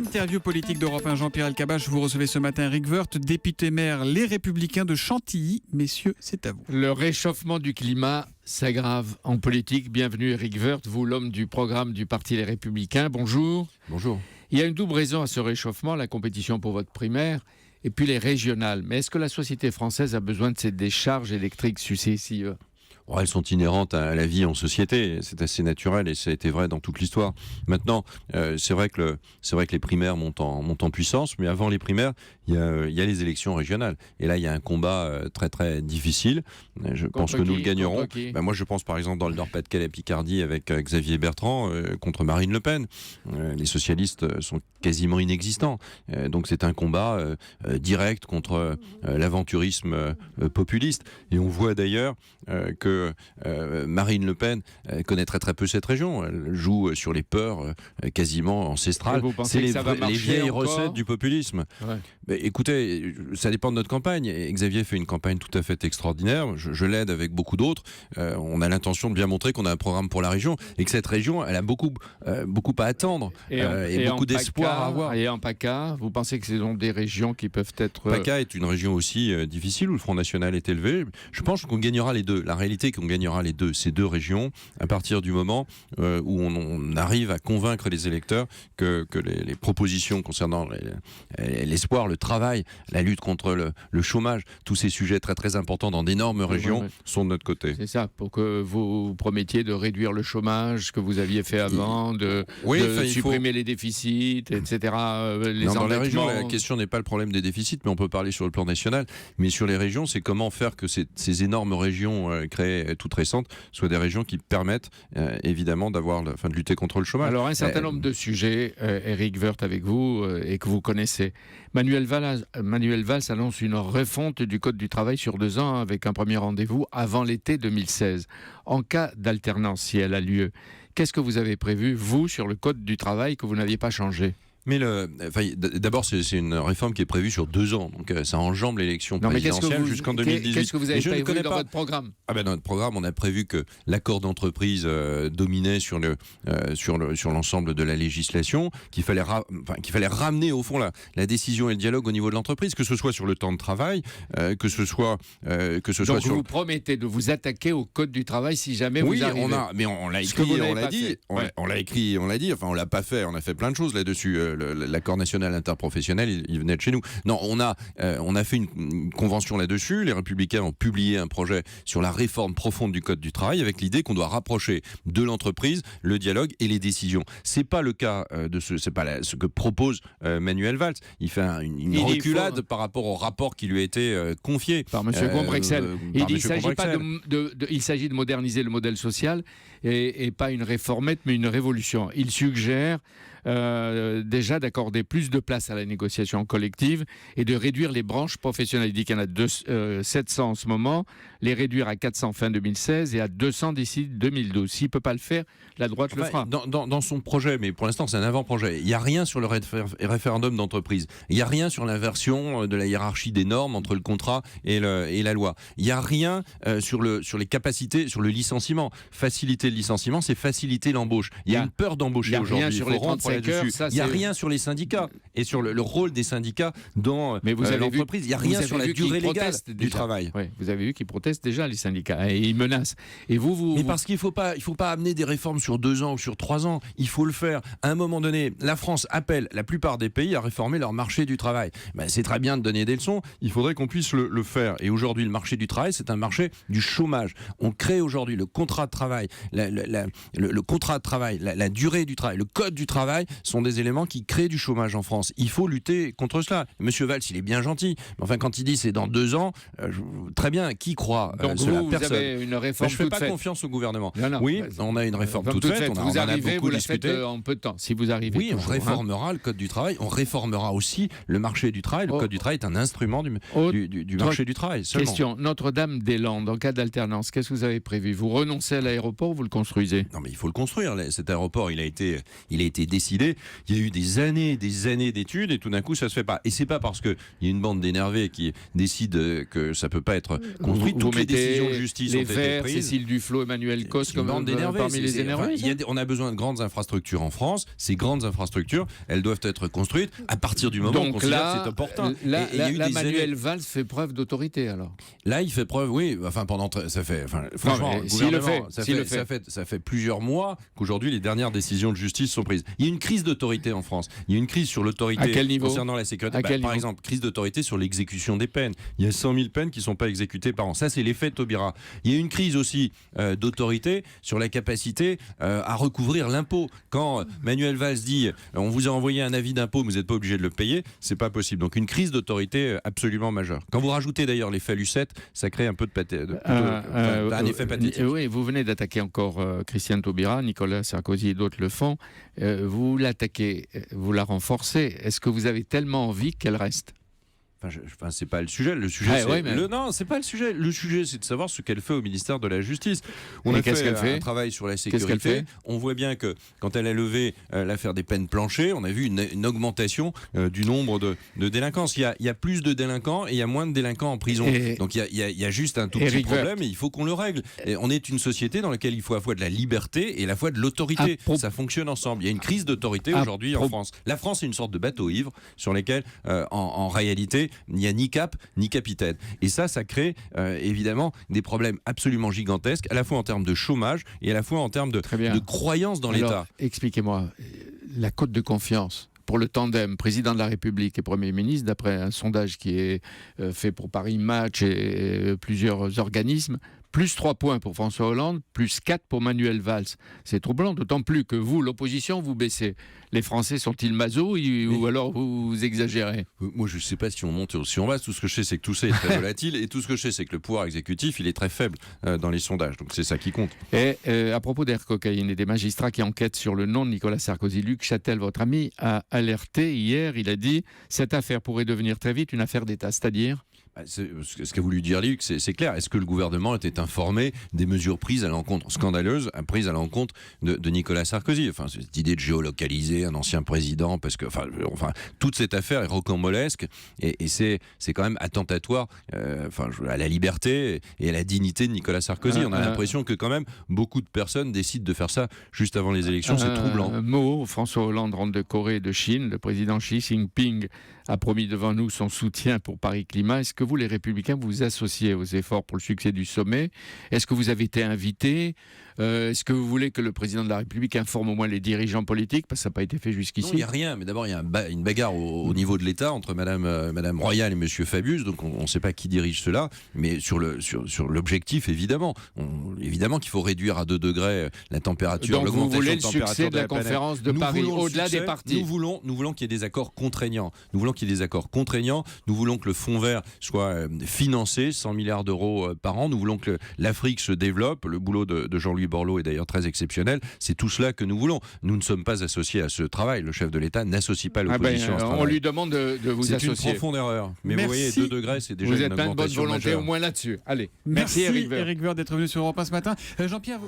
L'interview politique d'Europe 1, Jean-Pierre Elkabbach. Vous recevez ce matin Éric Woerth, député maire Les Républicains de Chantilly. Messieurs, c'est à vous. Le réchauffement du climat s'aggrave en politique. Bienvenue Éric Woerth, vous l'homme du programme du Parti Les Républicains. Bonjour. Bonjour. Il y a une double raison à ce réchauffement, la compétition pour votre primaire et puis les régionales. Mais est-ce que la société française a besoin de ces décharges électriques successives ? Elles sont inhérentes à la vie en société, c'est assez naturel et ça a été vrai dans toute l'histoire. Maintenant, c'est vrai que les primaires montent en puissance, mais avant les primaires, il y a les élections régionales. Et là, il y a un combat très très difficile. Je pense que nous le gagnerons. Moi, je pense par exemple dans le Nord-Pas-de-Calais, Picardie, avec Xavier Bertrand contre Marine Le Pen. Les socialistes sont quasiment inexistants. Donc c'est un combat direct contre l'aventurisme populiste. Et on voit d'ailleurs que Marine Le Pen connaît très très peu cette région. Elle joue sur les peurs quasiment ancestrales. C'est les vieilles recettes du populisme. Ouais. Mais écoutez, ça dépend de notre campagne. Et Xavier fait une campagne tout à fait extraordinaire. Je l'aide avec beaucoup d'autres. On a l'intention de bien montrer qu'on a un programme pour la région et que cette région, elle a beaucoup à attendre et beaucoup d'espoir à avoir. Et en PACA, vous pensez que ce sont des régions qui peuvent être... PACA est une région aussi difficile où le Front National est élevé. Je pense qu'on gagnera les deux. La réalité est qu'on gagnera ces deux régions à partir du moment où on arrive à convaincre les électeurs que les propositions concernant l'espoir, le travail, la lutte contre le chômage, tous ces sujets très très importants dans d'énormes régions sont de notre côté. C'est ça, pour que vous promettiez de réduire le chômage que vous aviez fait avant, de supprimer les déficits, etc. Dans les régions, la question n'est pas le problème des déficits, mais on peut parler sur le plan national. Mais sur les régions, c'est comment faire que ces énormes régions créées toutes récentes soient des régions qui permettent évidemment de lutter contre le chômage. Alors un certain nombre de sujets, Éric Woerth avec vous, et que vous connaissez. Manuel Valls annonce une refonte du Code du travail sur 2 ans avec un premier rendez-vous avant l'été 2016. En cas d'alternance, si elle a lieu, qu'est-ce que vous avez prévu, vous, sur le Code du travail que vous n'aviez pas changé ? Mais d'abord, c'est une réforme qui est prévue sur 2 ans, donc ça enjambe l'élection présidentielle jusqu'en 2018. Qu'est-ce que vous avez prévu dans votre programme ? Dans notre programme, on a prévu que l'accord d'entreprise dominait sur l'ensemble de la législation, qu'il fallait ramener au fond la décision et le dialogue au niveau de l'entreprise, que ce soit sur le temps de travail, que ce soit donc vous promettez de vous attaquer au Code du travail si jamais vous arrivez. Oui, on l'a écrit, on l'a dit, on l'a écrit, on l'a dit. Enfin, on l'a pas fait, on a fait plein de choses là-dessus. L'accord national interprofessionnel, il venait de chez nous. Non, on a fait une convention là-dessus. Les Républicains ont publié un projet sur la réforme profonde du Code du travail avec l'idée qu'on doit rapprocher de l'entreprise le dialogue et les décisions. C'est pas le cas c'est pas ce que propose Manuel Valls. Il fait une reculade par rapport au rapport qui lui a été confié par M. Combrexel. Il dit il s'agit de moderniser le modèle social et pas une réformette mais une révolution. Il suggère déjà d'accorder plus de place à la négociation collective et de réduire les branches professionnelles. Il dit qu'il y en a 700 en ce moment, les réduire à 400 fin 2016 et à 200 d'ici 2012. S'il ne peut pas le faire, la droite le fera. Dans son projet, mais pour l'instant c'est un avant-projet, il n'y a rien sur le référendum d'entreprise. Il n'y a rien sur l'inversion de la hiérarchie des normes entre le contrat et la loi. Il n'y a rien sur les capacités, sur le licenciement. Faciliter le licenciement, c'est faciliter l'embauche. Il y a une peur d'embaucher aujourd'hui. Il n'y a rien sur les 35 heures. Il n'y a rien sur les syndicats et sur le rôle des syndicats dans l'entreprise. Il n'y a rien sur la durée légale du travail. Oui, vous avez vu qu'ils protestent déjà, les syndicats, et ils menacent. Et Mais parce qu'il faut pas amener des réformes sur 2 ans ou sur 3 ans. Il faut le faire. À un moment donné, la France appelle la plupart des pays à réformer leur marché du travail. C'est très bien de donner des leçons. Il faudrait qu'on puisse le faire. Et aujourd'hui, le marché du travail, c'est un marché du chômage. On crée aujourd'hui le contrat de travail, le contrat de travail, la durée du travail, le code du travail sont des éléments qui créent du chômage en France. Il faut lutter contre cela. Monsieur Valls, il est bien gentil. Mais enfin, quand il dit c'est dans 2 ans, très bien, qui croit cela ? Vous avez une réforme toute faite. Je ne fais pas confiance au gouvernement. Non, oui, on a une réforme toute faite. Vous arrivez, vous la faites en peu de temps. Si vous arrivez. Oui, on réformera le code du travail. On réformera aussi le marché du travail. Le code du travail est un instrument du marché du travail. Seulement. Question. Notre-Dame-des-Landes, en cas d'alternance, qu'est-ce que vous avez prévu ? Vous renoncez à l'aéroport ou vous le construisez ? Non, mais il faut le construire. Cet aéroport, il a été décidé décidé. Il y a eu des années d'études et tout d'un coup ça se fait pas. Et c'est pas parce qu'il y a une bande d'énervés qui décide que ça peut pas être construit. Toutes les décisions de justice ont été prises. Cécile Duflot, Emmanuel Cos comme bande d'énervés parmi les énervés. On a besoin de grandes infrastructures en France. Ces grandes infrastructures, elles doivent être construites à partir du moment où on considère que c'est opportun. Manuel Valls fait preuve d'autorité alors. Là, il fait preuve, oui. Enfin, franchement, ça fait plusieurs mois qu'aujourd'hui les dernières décisions de justice sont prises. Il y a une crise d'autorité en France. Il y a une crise sur l'autorité concernant la sécurité. Par exemple, crise d'autorité sur l'exécution des peines. Il y a 100 000 peines qui ne sont pas exécutées par an. Ça, c'est l'effet Taubira. Il y a une crise aussi d'autorité sur la capacité à recouvrir l'impôt. Quand Manuel Valls dit on vous a envoyé un avis d'impôt, mais vous n'êtes pas obligé de le payer, c'est pas possible. Donc une crise d'autorité absolument majeure. Quand vous rajoutez d'ailleurs l'effet Lucette, ça crée un peu un effet pathétique. Oui, vous venez d'attaquer encore Christiane Taubira, Nicolas Sarkozy et d'autres le font. Vous l'attaquez, vous la renforcez. Est-ce que vous avez tellement envie qu'elle reste ? C'est pas le sujet. Non, c'est pas le sujet. Le sujet, c'est de savoir ce qu'elle fait au ministère de la Justice. On a fait un travail sur la sécurité. On voit bien que quand elle a levé l'affaire des peines planchées, on a vu une augmentation du nombre de délinquance. Il y a plus de délinquants et il y a moins de délinquants en prison. Donc il y a juste un tout petit problème et il faut qu'on le règle. Et on est une société dans laquelle il faut à la fois de la liberté et à la fois de l'autorité. Ça fonctionne ensemble. Il y a une crise d'autorité aujourd'hui en France. La France est une sorte de bateau ivre sur lequel, en réalité, il n'y a ni cap ni capitaine. Et ça crée évidemment des problèmes absolument gigantesques, à la fois en termes de chômage et à la fois en termes de croyance dans l'État. Expliquez-moi, la cote de confiance pour le tandem président de la République et Premier ministre, d'après un sondage qui est fait pour Paris Match et plusieurs organismes, plus 3 points pour François Hollande, plus 4 pour Manuel Valls. C'est troublant, d'autant plus que vous, l'opposition, vous baissez. Les Français sont-ils masos ou alors vous exagérez ? Moi, je ne sais pas si on monte ou si on va. Tout ce que je sais, c'est que tout ça est très volatile. Et tout ce que je sais, c'est que le pouvoir exécutif, il est très faible dans les sondages. Donc, c'est ça qui compte. Et à propos d'air cocaïne et des magistrats qui enquêtent sur le nom de Nicolas Sarkozy, Luc Châtel, votre ami, a alerté hier. Il a dit « Cette affaire pourrait devenir très vite une affaire d'État », c'est-à-dire ? Ce qu'a voulu dire Luc, c'est clair. Est-ce que le gouvernement était informé des mesures prises à l'encontre, scandaleuses, prises à l'encontre de Nicolas Sarkozy ? Enfin, cette idée de géolocaliser un ancien président, parce que, toute cette affaire est rocambolesque et c'est quand même attentatoire à la liberté et à la dignité de Nicolas Sarkozy. On a l'impression que quand même beaucoup de personnes décident de faire ça juste avant les élections. C'est troublant. François Hollande rentre de Corée et de Chine. Le président Xi Jinping a promis devant nous son soutien pour Paris Climat. Est-ce que vous, les Républicains, vous associez aux efforts pour le succès du sommet ? Est-ce que vous avez été invité ? Est-ce que vous voulez que le président de la République informe au moins les dirigeants politiques ? Parce que ça n'a pas été fait jusqu'ici. Non, il n'y a rien. Mais d'abord, il y a une bagarre au niveau de l'État entre Madame Royal et Monsieur Fabius. Donc, on ne sait pas qui dirige cela. Mais sur l'objectif, évidemment. Évidemment qu'il faut réduire à 2 degrés la température. Donc, vous voulez le succès de la conférence de Paris, au-delà des partis. Nous voulons qu'il y ait des accords contraignants. Nous voulons que le fonds vert soit financé, 100 milliards d'euros par an. Nous voulons que l'Afrique se développe. Le boulot de Jean-Louis Borloo est d'ailleurs très exceptionnel. C'est tout cela que nous voulons. Nous ne sommes pas associés à ce travail. Le chef de l'État n'associe pas l'opposition à ce travail. On lui demande de vous associer. C'est une profonde erreur. Mais vous voyez, 2 degrés, c'est déjà une augmentation majeure. Vous êtes plein de bonne volonté au moins là-dessus. Allez, merci Éric Woerth d'être venu sur Europe 1 ce matin. Jean-Pierre...